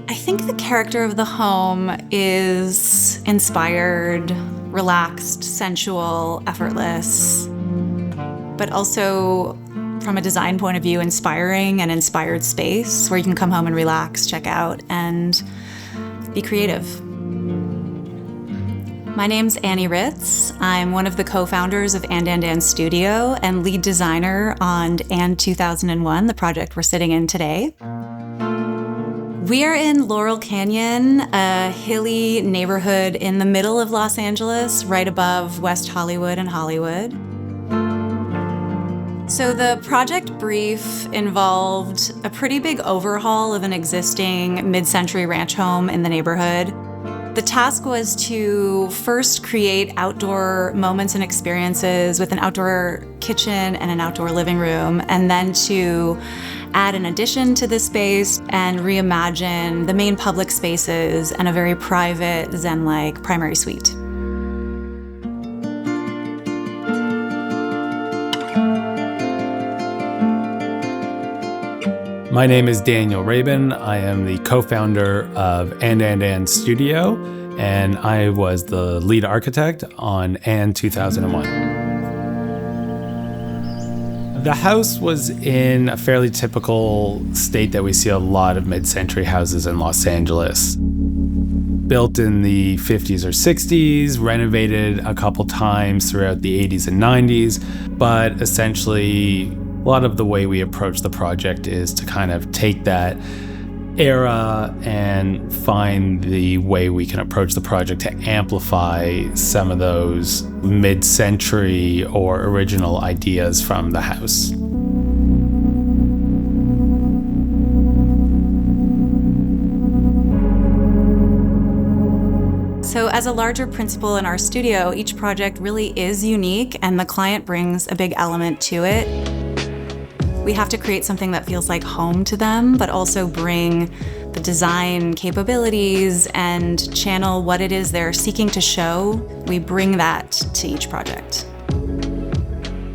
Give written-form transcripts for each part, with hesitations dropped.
I think the character of the home is inspired, relaxed, sensual, effortless, but also from a design point of view, inspiring and inspired space where you can come home and relax, check out, and be creative. My name's Annie Ritz. I'm one of the co-founders of And Studio and lead designer on And 2001, the project we're sitting in today. We are in Laurel Canyon, a hilly neighborhood in the middle of Los Angeles, right above West Hollywood and Hollywood. So the project brief involved a pretty big overhaul of an existing mid-century ranch home in the neighborhood. The task was to first create outdoor moments and experiences with an outdoor kitchen and an outdoor living room, and then to add an addition to the space and reimagine the main public spaces and a very private, zen-like primary suite. My name is Daniel Rabin. I am the co-founder of And Studio, and I was the lead architect on And 2001. The house was in a fairly typical state that we see a lot of mid-century houses in Los Angeles. Built in the 50s or 60s, renovated a couple times throughout the 80s and 90s, but essentially a lot of the way we approach the project is to kind of take that era and find the way we can approach the project to amplify some of those mid-century or original ideas from the house. So as a larger principle in our studio, each project really is unique and the client brings a big element to it. We have to create something that feels like home to them, but also bring the design capabilities and channel what it is they're seeking to show. We bring that to each project.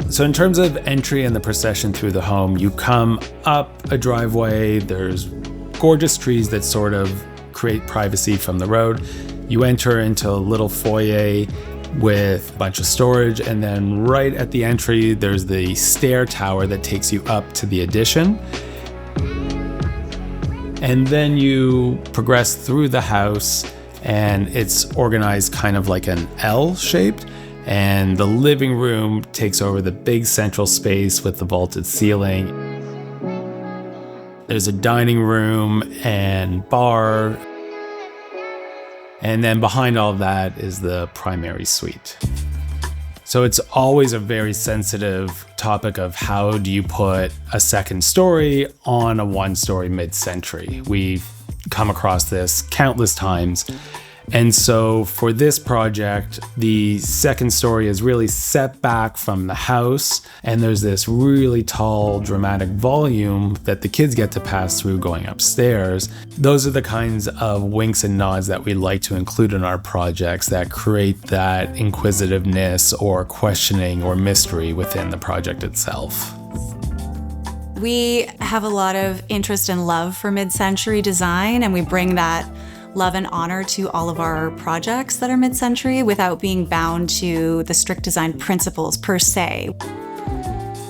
So in terms of entry and the procession through the home, you come up a driveway, there's gorgeous trees that sort of create privacy from the road. You enter into a little foyer with a bunch of storage, and then right at the entry there's the stair tower that takes you up to the addition. And then you progress through the house and it's organized kind of like an L shaped, and the living room takes over the big central space with the vaulted ceiling. There's a dining room and bar. And then behind all of that is the primary suite. So it's always a very sensitive topic of how do you put a second story on a one-story mid-century. We've come across this countless times. And so for this project, the second story is really set back from the house, and there's this really tall, dramatic volume that the kids get to pass through going upstairs. Those are the kinds of winks and nods that we like to include in our projects that create that inquisitiveness or questioning or mystery within the project itself. We have a lot of interest and love for mid-century design, and we bring that love and honor to all of our projects that are mid-century without being bound to the strict design principles per se.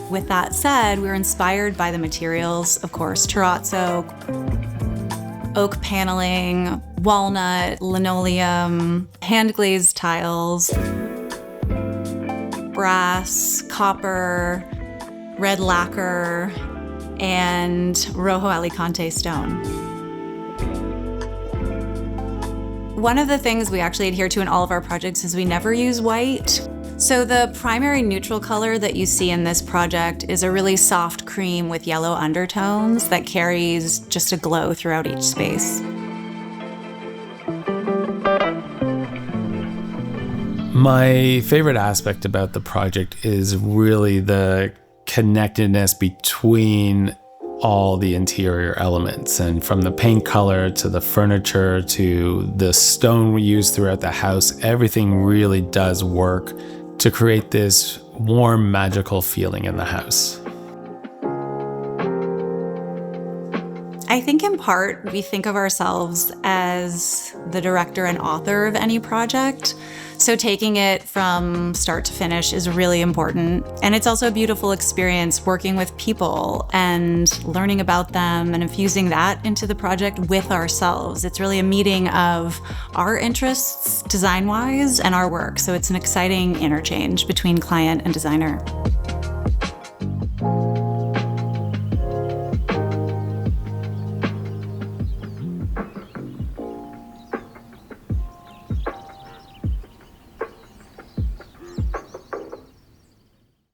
With that said, we're inspired by the materials, of course, terrazzo, oak paneling, walnut, linoleum, hand-glazed tiles, brass, copper, red lacquer, and Rojo Alicante stone. One of the things we actually adhere to in all of our projects is we never use white. So the primary neutral color that you see in this project is a really soft cream with yellow undertones that carries just a glow throughout each space. My favorite aspect about the project is really the connectedness between all the interior elements, and from the paint color to the furniture to the stone we use throughout the house, everything really does work to create this warm, magical feeling in the house. I think in part, we think of ourselves as the director and author of any project. So taking it from start to finish is really important. And it's also a beautiful experience working with people and learning about them and infusing that into the project with ourselves. It's really a meeting of our interests design-wise and our work. So it's an exciting interchange between client and designer.